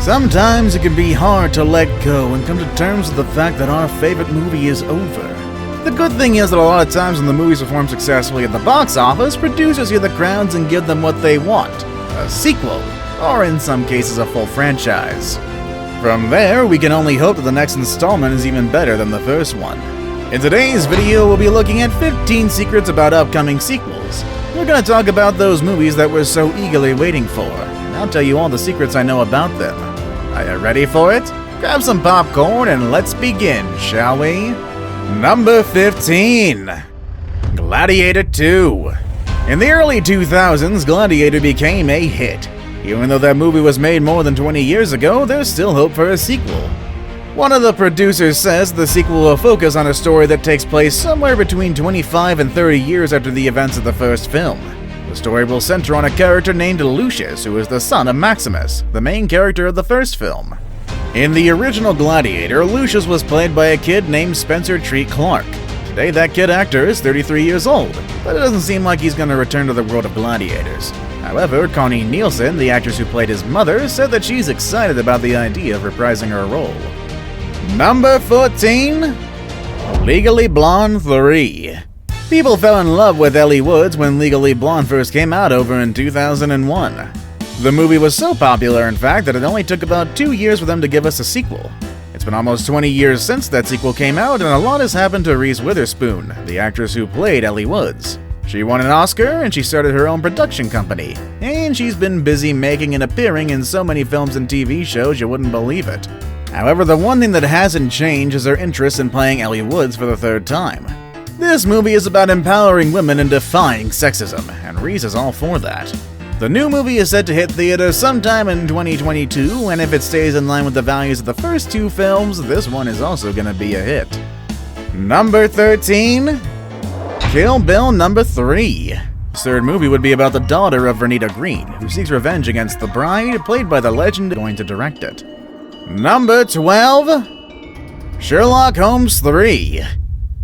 Sometimes it can be hard to let go and come to terms with the fact that our favorite movie is over. The good thing is that a lot of times when the movies perform successfully at the box office, producers hear the crowds and give them what they want: a sequel, or in some cases a full franchise. From there, we can only hope that the next installment is even better than the first one. In today's video, we'll be looking at 15 secrets about upcoming sequels. We're going to talk about those movies that we're so eagerly waiting for, and I'll tell you all the secrets I know about them. Are you ready for it? Grab some popcorn and let's begin, shall we? Number 15. Gladiator 2. In the early 2000s, Gladiator became a hit. Even though that movie was made more than 20 years ago, there's still hope for a sequel. One of the producers says the sequel will focus on a story that takes place somewhere between 25 and 30 years after the events of the first film. The story will center on a character named Lucius, who is the son of Maximus, the main character of the first film. In the original Gladiator, Lucius was played by a kid named Spencer Treat Clark. Today that kid actor is 33 years old, but it doesn't seem like he's going to return to the world of gladiators. However, Connie Nielsen, the actress who played his mother, said that she's excited about the idea of reprising her role. Number 14. Legally Blonde 3. People fell in love with Ellie Woods when Legally Blonde first came out over in 2001. The movie was so popular, in fact, that it only took about 2 years for them to give us a sequel. It's been almost 20 years since that sequel came out, and a lot has happened to Reese Witherspoon, the actress who played Ellie Woods. She won an Oscar, and she started her own production company, and she's been busy making and appearing in so many films and TV shows you wouldn't believe it. However, the one thing that hasn't changed is her interest in playing Ellie Woods for the third time. This movie is about empowering women and defying sexism, and Reese is all for that. The new movie is set to hit theaters sometime in 2022, and if it stays in line with the values of the first two films, this one is also gonna be a hit. Number 13. Kill Bill Number 3. This third movie would be about the daughter of Vernita Green, who seeks revenge against the bride, played by the legend going to direct it. Number 12. Sherlock Holmes 3.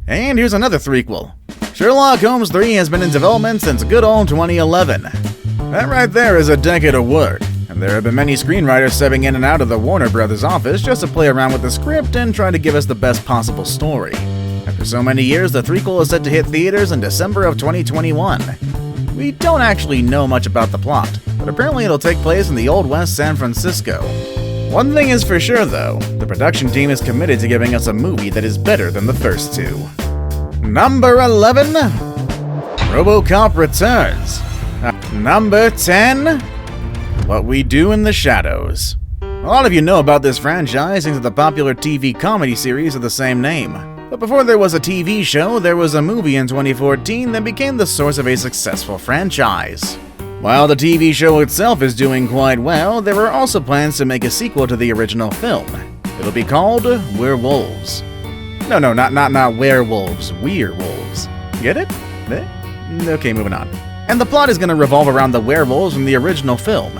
And here's another threequel. Sherlock Holmes 3 has been in development since good old 2011. That right there is a decade of work, and there have been many screenwriters stepping in and out of the Warner Brothers office just to play around with the script and try to give us the best possible story. After so many years, the threequel is set to hit theaters in December of 2021. We don't actually know much about the plot, but apparently it'll take place in the Old West San Francisco. One thing is for sure though, the production team is committed to giving us a movie that is better than the first two. Number 11. ROBOCOP returns. Number 10. What We Do in the Shadows. A lot of you know about this franchise thanks to the popular TV comedy series of the same name. But before there was a TV show, there was a movie in 2014 that became the source of a successful franchise. While the TV show itself is doing quite well, there are also plans to make a sequel to the original film. It'll be called Werewolves. No, not werewolves, Weirwolves. Get it? Okay, moving on. And the plot is going to revolve around the werewolves from the original film.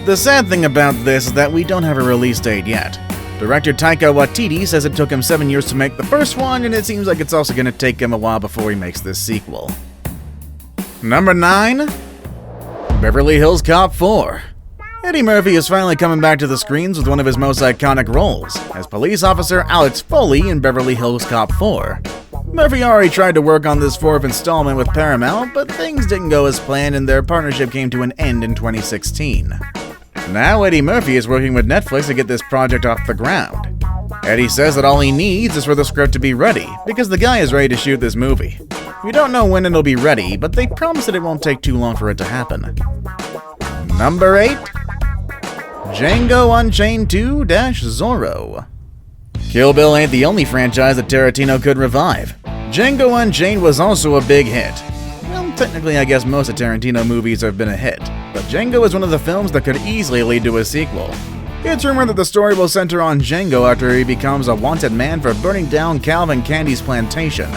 The sad thing about this is that we don't have a release date yet. Director Taika Waititi says it took him 7 years to make the first one, and it seems like it's also going to take him a while before he makes this sequel. Number 9. Beverly Hills Cop 4. Eddie Murphy is finally coming back to the screens with one of his most iconic roles, as police officer Alex Foley in Beverly Hills Cop 4. Murphy already tried to work on this fourth installment with Paramount, but things didn't go as planned and their partnership came to an end in 2016. Now Eddie Murphy is working with Netflix to get this project off the ground. Eddie says that all he needs is for the script to be ready, because the guy is ready to shoot this movie. We don't know when it'll be ready, but they promise that it won't take too long for it to happen. Number 8. Django Unchained 2 - ZORRO. Kill Bill ain't the only franchise that Tarantino could revive. Django Unchained was also a big hit. Well, technically I guess most of Tarantino movies have been a hit, but Django is one of the films that could easily lead to a sequel. It's rumored that the story will center on Django after he becomes a wanted man for burning down Calvin Candy's plantation.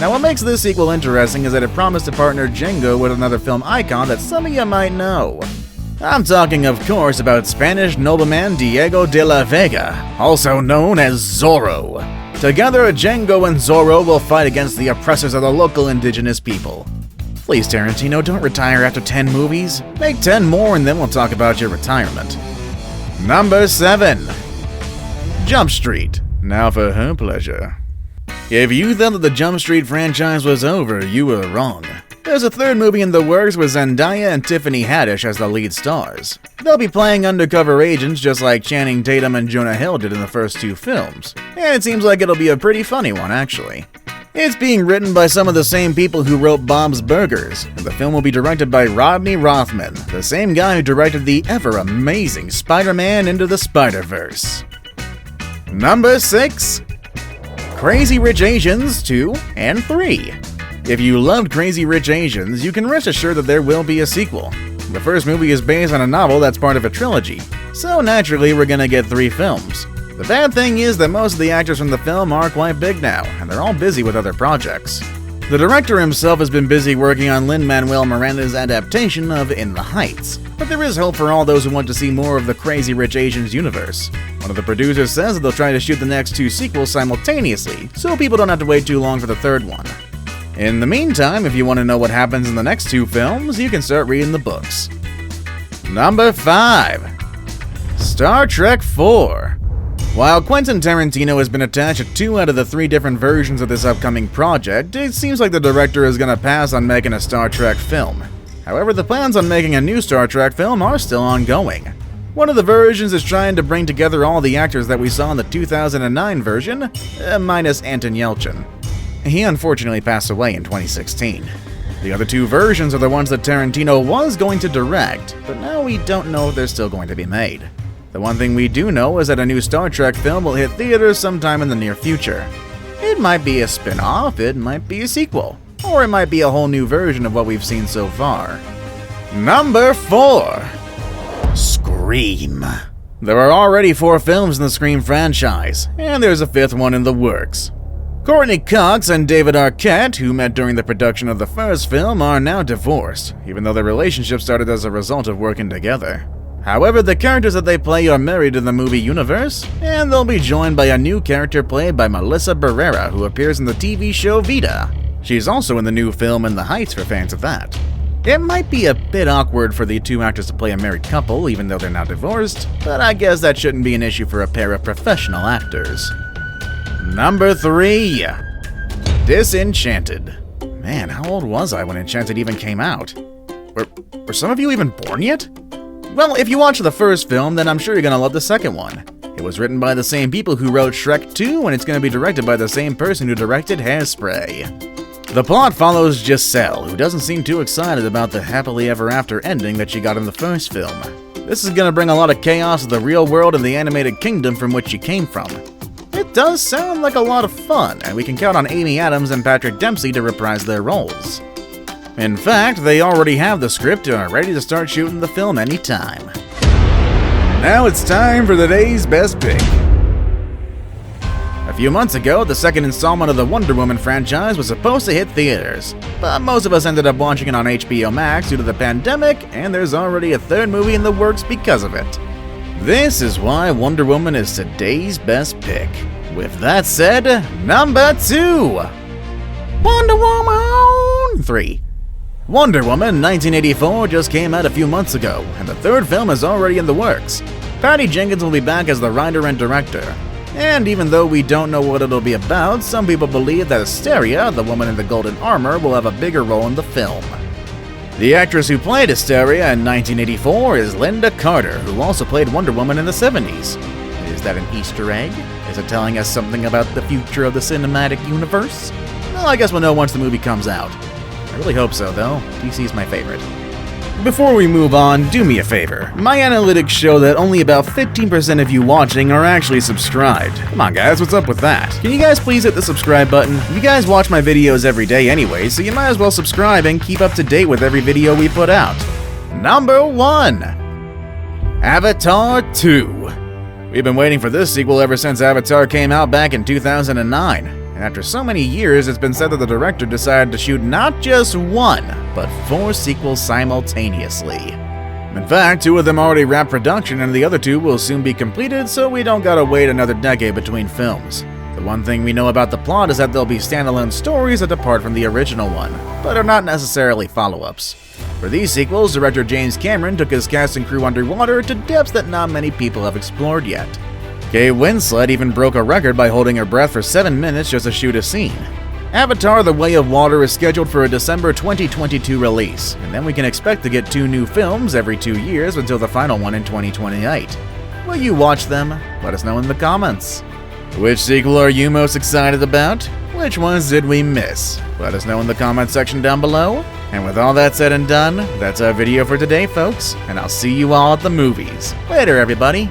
Now what makes this sequel interesting is that it promised to partner Django with another film icon that some of you might know. I'm talking of course about Spanish nobleman Diego de la Vega, also known as Zorro. Together, Django and Zorro will fight against the oppressors of the local indigenous people. Please Tarantino, don't retire after 10 movies. Make 10 more and then we'll talk about your retirement. Number 7. Jump Street. Now for her pleasure. If you thought that the Jump Street franchise was over, you were wrong. There's a third movie in the works with Zendaya and Tiffany Haddish as the lead stars. They'll be playing undercover agents just like Channing Tatum and Jonah Hill did in the first 2 films. And it seems like it'll be a pretty funny one, actually. It's being written by some of the same people who wrote Bob's Burgers, and the film will be directed by Rodney Rothman, the same guy who directed the ever-amazing Spider-Man Into the Spider-Verse. Number 6. Crazy Rich Asians 2 and 3. If you loved Crazy Rich Asians, you can rest assured that there will be a sequel. The first movie is based on a novel that's part of a trilogy, so naturally we're gonna get 3 films. The bad thing is that most of the actors from the film are quite big now, and they're all busy with other projects. The director himself has been busy working on Lin-Manuel Miranda's adaptation of In the Heights, but there is hope for all those who want to see more of the Crazy Rich Asians universe. One of the producers says that they'll try to shoot the next 2 sequels simultaneously, so people don't have to wait too long for the third one. In the meantime, if you want to know what happens in the next 2 films, you can start reading the books. Number 5. Star Trek IV. While Quentin Tarantino has been attached to 2 out of the 3 different versions of this upcoming project, it seems like the director is going to pass on making a Star Trek film. However, the plans on making a new Star Trek film are still ongoing. One of the versions is trying to bring together all the actors that we saw in the 2009 version, minus Anton Yelchin. He unfortunately passed away in 2016. The other 2 versions are the ones that Tarantino was going to direct, but now we don't know if they're still going to be made. The one thing we do know is that a new Star Trek film will hit theaters sometime in the near future. It might be a spin-off, it might be a sequel, or it might be a whole new version of what we've seen so far. Number 4. Scream. There are already 4 films in the Scream franchise, and there's a 5th one in the works. Courtney Cox and David Arquette, who met during the production of the first film, are now divorced, even though their relationship started as a result of working together. However, the characters that they play are married in the movie universe, and they'll be joined by a new character played by Melissa Barrera, who appears in the TV show Vita. She's also in the new film In the Heights for fans of that. It might be a bit awkward for the 2 actors to play a married couple, even though they're now divorced, but I guess that shouldn't be an issue for a pair of professional actors. Number 3. Disenchanted. Man, how old was I when Enchanted even came out? Were some of you even born yet? Well, if you watch the first film, then I'm sure you're gonna love the second one. It was written by the same people who wrote Shrek 2, and it's gonna be directed by the same person who directed Hairspray. The plot follows Giselle, who doesn't seem too excited about the happily ever after ending that she got in the first film. This is gonna bring a lot of chaos to the real world and the animated kingdom from which she came from. It does sound like a lot of fun, and we can count on Amy Adams and Patrick Dempsey to reprise their roles. In fact, they already have the script and are ready to start shooting the film anytime. Now it's time for today's best pick. A few months ago, the second installment of the Wonder Woman franchise was supposed to hit theaters, but most of us ended up watching it on HBO Max due to the pandemic, and there's already a 3rd movie in the works because of it. This is why Wonder Woman is today's best pick. With that said, number 2. Wonder Woman 3. Wonder Woman 1984 just came out a few months ago, and the 3rd film is already in the works. Patty Jenkins will be back as the writer and director. And even though we don't know what it'll be about, some people believe that Asteria, the woman in the golden armor, will have a bigger role in the film. The actress who played Asteria in 1984 is Linda Carter, who also played Wonder Woman in the 70s. Is that an Easter egg? Is it telling us something about the future of the cinematic universe? Well, I guess we'll know once the movie comes out. I really hope so, though. DC's my favorite. Before we move on, do me a favor. My analytics show that only about 15% of you watching are actually subscribed. Come on guys, what's up with that? Can you guys please hit the subscribe button? You guys watch my videos every day anyway, so you might as well subscribe and keep up to date with every video we put out. Number 1. Avatar 2. We've been waiting for this sequel ever since Avatar came out back in 2009. And after so many years, it's been said that the director decided to shoot not just 1, but 4 sequels simultaneously. In fact, 2 of them already wrapped production and the other 2 will soon be completed, so we don't gotta wait another decade between films. The one thing we know about the plot is that there'll be standalone stories that depart from the original one, but are not necessarily follow-ups. For these sequels, director James Cameron took his cast and crew underwater to depths that not many people have explored yet. Kate Winslet even broke a record by holding her breath for 7 minutes just to shoot a scene. Avatar: The Way of Water is scheduled for a December 2022 release, and then we can expect to get 2 new films every 2 years until the final one in 2028. Will you watch them? Let us know in the comments. Which sequel are you most excited about? Which ones did we miss? Let us know in the comment section down below. And with all that said and done, that's our video for today, folks, and I'll see you all at the movies. Later, everybody.